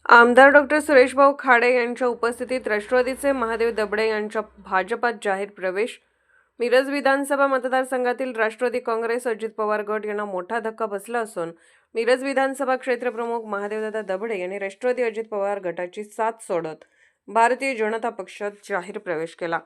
आमदार डॉक्टर सुरेशभाऊ खाडे यांच्या उपस्थितीत राष्ट्रवादीचे महादेव दबडे यांच्या भाजपात जाहीर प्रवेश. मिरज विधानसभा मतदारसंघातील राष्ट्रवादी काँग्रेस अजित पवार गट यांना मोठा धक्का बसला असून मिरज विधानसभा क्षेत्रप्रमुख महादेवदादा दबडे यांनी राष्ट्रवादी अजित पवार गटाची साथ सोडत भारतीय जनता पक्षात जाहीर प्रवेश केला.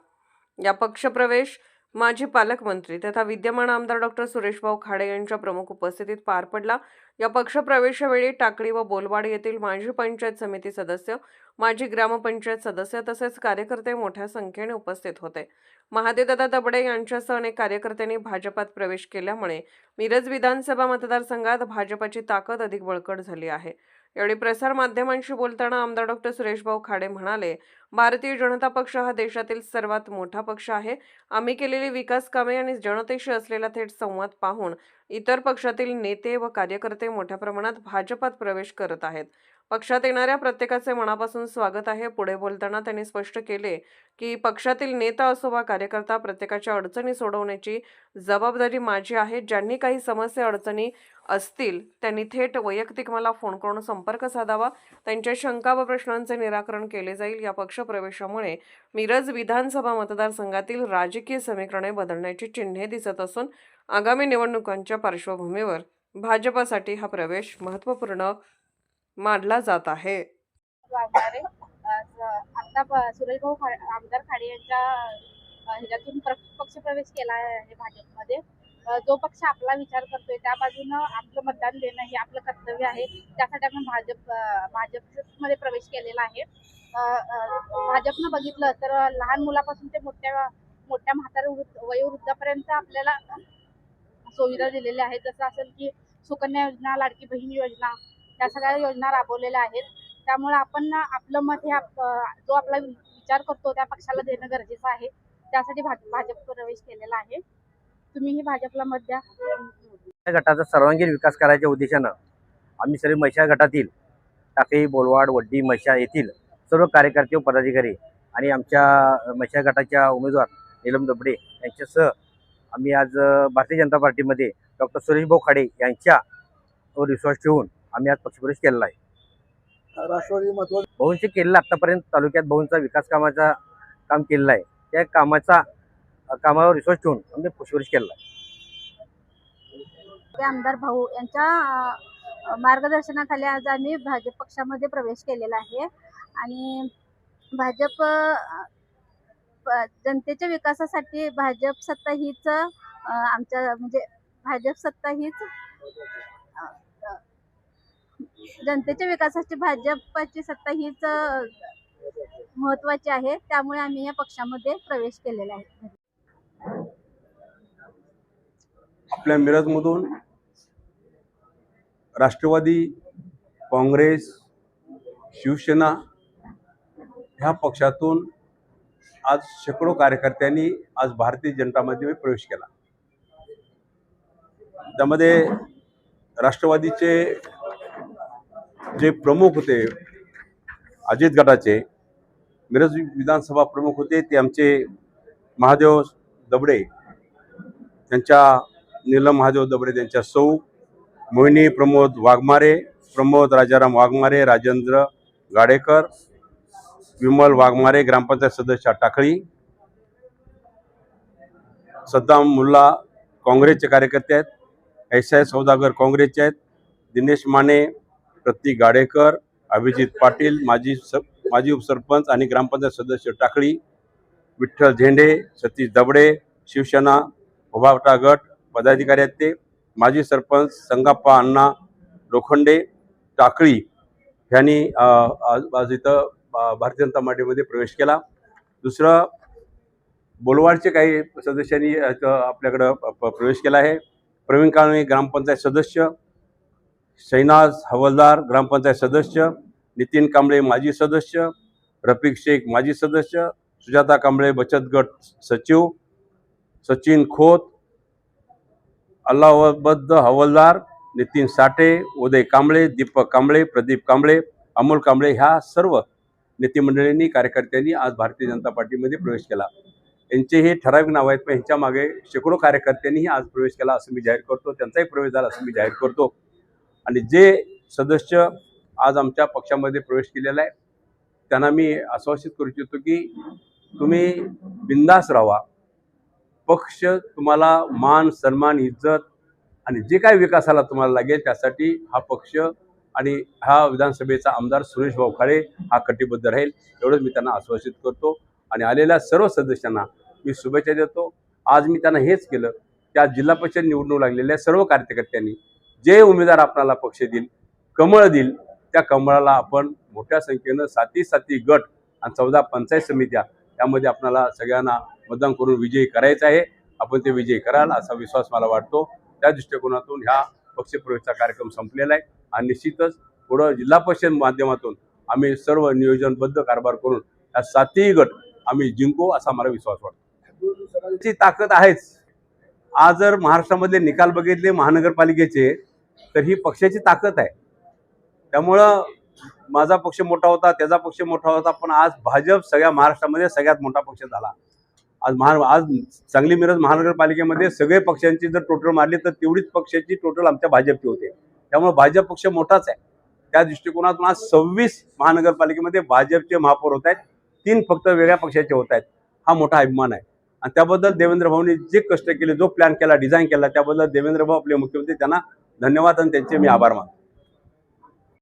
या पक्षप्रवेश माजी पालकमंत्री तथा विद्यमान आमदार डॉक्टर सुरेशभाऊ खाडे यांच्या प्रमुख उपस्थितीत पार पडला. या पक्षप्रवेशावेळी टाकळी व बोलवाड येथील माजी पंचायत समिती सदस्य, माजी ग्रामपंचायत सदस्य तसेच कार्यकर्ते मोठ्या संख्येने उपस्थित होते. महादेवदादा दबडे यांच्यासह अनेक कार्यकर्त्यांनी भाजपात प्रवेश केल्यामुळे मिरज विधानसभा मतदारसंघात भाजपाची ताकद अधिक बळकट झाली आहे. यावेळी प्रसार माध्यमांशी बोलताना आमदार डॉक्टर सुरेशभाऊ खाडे म्हणाले, भारतीय जनता पक्ष हा देशातील सर्वात मोठा पक्ष आहे. आम्ही केलेली विकास कामे आणि जनतेशी असलेला थेट संवाद पाहून इतर पक्षातील नेते व कार्यकर्ते मोठ्या प्रमाणात भाजपात प्रवेश करत आहेत. पक्षात येणाऱ्या प्रत्येकाचे मनापासून स्वागत आहे. पुढे बोलताना त्यांनी स्पष्ट केले की पक्षातील नेता असो वा कार्यकर्ता, प्रत्येकाच्या अडचणी सोडवण्याची जबाबदारी माझी आहे. ज्यांनी काही समस्या अडचणी असतील त्यांनी थेट वैयक्तिक मला फोन करून संपर्क साधावा. त्यांच्या शंका व प्रश्नांचे निराकरण केले जाईल. या पक्षप्रवेशामुळे मिरज विधानसभा मतदारसंघातील राजकीय समीकरणे बदलण्याची चिन्हे दिसत असून आगामी निवडणुकांच्या पार्श्वभूमीवर भाजपासाठी हा प्रवेश महत्त्वपूर्ण मानला जात आहे. आता सुरेशभाऊ आमदार खाडे यांच्या ह्याच्यातून पक्षप्रवेश केला आहे भाजपमध्ये. जो पक्ष आपला विचार करतोय त्या बाजूनं आपलं मतदान देणं हे आपलं कर्तव्य आहे. त्यासाठी आपण भाजपमध्ये प्रवेश केलेला आहे. भाजपनं बघितलं तर लहान मुलापासून ते मोठ्या म्हाताऱ्या वयोवृद्धापर्यंत आपल्याला सुविधा दिलेल्या आहेत. जसं असेल की सुकन्या योजना, लाडकी बहीण योजना, त्या सगळ्या योजना राबवलेल्या आहेत. त्यामुळे आपण आपलं मत हे जो आपला विचार करतो त्या पक्षाला देणं गरजेचं आहे. त्यासाठी भाजप प्रवेश केलेला आहे. तुम्हीही भाजपला मत द्या. गटाचा सर्वांगीण विकास करायच्या उद्देशानं आम्ही सर्व महिषा गटातील टाकळी, बोलवाड, वड्डी, महिषा येथील सर्व कार्यकर्ते व पदाधिकारी आणि आमच्या महिषा गटाच्या उमेदवार नीलम दबडे यांच्यासह आम्ही आज भारतीय जनता पार्टीमध्ये डॉक्टर सुरेशभाऊ खाडे यांच्यावर विश्वास ठेवून आम्ही आज पक्षप्रवेश केलेला आहे. राष्ट्रवादी महत्वाचं बहुंचे केलेलं आतापर्यंत तालुक्यात बहुंचा विकास कामाचा काम केलेलं आहे. त्या कामावर विश्वास ठेवून आम्ही पक्षप्रवेश केलेला आहे. आमदार भाऊ यांच्या मार्गदर्शनाखाली आज आम्ही भाजप पक्षामध्ये प्रवेश केलेला आहे. आणि भाजप जनतेच्या विकासासाठी भाजप सत्ता हीच आमच्या म्हणजे भाजप सत्ता हीच जनतेच्या विकासाची भाजपची सत्ता हीच महत्त्वाची आहे. त्यामुळे आम्ही या पक्षामध्ये प्रवेश केलेला आहे. आपल्या मिरजमधून राष्ट्रवादी काँग्रेस, शिवसेना ह्या पक्षातून आज शेकडो कार्यकर्त्यांनी आज भारतीय जनतामध्ये प्रवेश केला. त्यामध्ये राष्ट्रवादीचे जे प्रमुख होते, अजित गटाचे मिरज विधानसभा प्रमुख होते, ते आमचे महादेव दबडे, त्यांच्या नीलम महादेव दबडे, त्यांच्या सौ मोहिनी प्रमोद वाघमारे, प्रमोद राजाराम वाघमारे, राजेंद्र गाडेकर, विमल वाघमारे, ग्रामपंचायत सदस्य टाकळी, सद्दाम मुल्ला काँग्रेसचे कार्यकर्ते आहेत, ऐसाय सौदागर काँग्रेसचे आहेत, दिनेश माने, प्रतीक गाडेकर, अभिजित पाटील, माजी उपसरपंच आणि ग्रामपंचायत सदस्य टाकळी, विठ्ठल झेंडे, सतीश दबडे, शिवसेना उभाटा गट पदाधिकारी आहेत. ते माजी सरपंच संगाप्पा अण्णा लोखंडे टाकळी यांनी आज इथं भारतीय जनता पार्टीमध्ये प्रवेश केला. दुसरं बोलवाडचे काही सदस्यांनी आपल्याकडं प्रवेश केला आहे. प्रवीण काळे ग्रामपंचायत सदस्य, शैनाज हवलदार ग्रामपंचायत सदस्य, नितीन कांबळे माजी सदस्य, रफिक शेख माजी सदस्य, सुजाता कांबळे बचत गट सचिव, सचिन खोत, अल्लाहबद्द हवलदार, नितीन साठे, उदय कांबळे, दीपक कांबळे, प्रदीप कांबळे, अमोल कांबळे ह्या सर्व नेते मंडळींनी, कार्यकर्त्यांनी आज भारतीय जनता पार्टीमध्ये प्रवेश केला. यांचे हे ठराविक नाव आहेत, पण ह्यांच्या मागे शेकडो कार्यकर्त्यांनीही आज प्रवेश केला असं मी जाहीर करतो. त्यांचाही प्रवेश झाला असं मी जाहीर करतो. आणि जे सदस्य आज आमच्या पक्षामध्ये प्रवेश केलेला आहे त्यांना मी आश्वासित करू इच्छितो की तुम्ही बिंदास राहा. पक्ष तुम्हाला मान सन्मान इज्जत आणि जे काही विकासाला तुम्हाला लागेल त्यासाठी हा पक्ष आणि हा विधानसभेचा आमदार सुरेश भाऊ खाडे हा कटिबद्ध राहील एवढंच मी त्यांना आश्वासित करतो. आणि आलेल्या सर्व सदस्यांना मी शुभेच्छा देतो. आज मी त्यांना हेच केलं की आज जिल्हा परिषद निवडणूक लागलेल्या सर्व कार्यकर्त्यांनी जे उमेदवार आपल्याला पक्ष देईल, कमळ देईल, त्या कमळाला आपण मोठ्या संख्येनं 7 गट आणि 14 पंचायत समित्या यामध्ये आपल्याला सगळ्यांना मतदान करून विजयी करायचं आहे. आपण ते विजयी कराल असा विश्वास मला वाटतो. त्या दृष्टिकोनातून ह्या पक्षप्रवेशचा कार्यक्रम संपलेला आहे आणि निश्चितच पुढं जिल्हा परिषद माध्यमातून आम्ही सर्व नियोजनबद्ध कारभार करून या 7 गट आम्ही जिंकू असा मला विश्वास वाटतो. ची ताकद आहेच. आज जर महाराष्ट्रामधले निकाल बघितले महानगरपालिकेचे तर ही पक्षाची ताकद आहे. त्यामुळं माझा पक्ष मोठा होता, त्याचा पक्ष मोठा होता, पण आज भाजप सगळ्या महाराष्ट्रामध्ये सगळ्यात मोठा पक्ष झाला. आज सांगली मिरज महानगरपालिकेमध्ये सगळे पक्षांची जर टोटल मारली तर तेवढीच पक्षाची टोटल आमच्या भाजपची होते. त्यामुळे भाजप पक्ष मोठाच आहे. त्या दृष्टिकोनातून आज 26 महानगरपालिकेमध्ये भाजपचे महापौर होत आहेत, 3 फक्त वेगळ्या पक्षाचे होत आहेत. हा मोठा अभिमान आहे आणि त्याबद्दल देवेंद्र भाऊंनी जे कष्ट केले, जो प्लॅन केला, डिझाईन केला, त्याबद्दल देवेंद्र भाऊ आपले मुख्यमंत्री त्यांना धन्यवाद आणि त्यांचे मी आभार मानतो.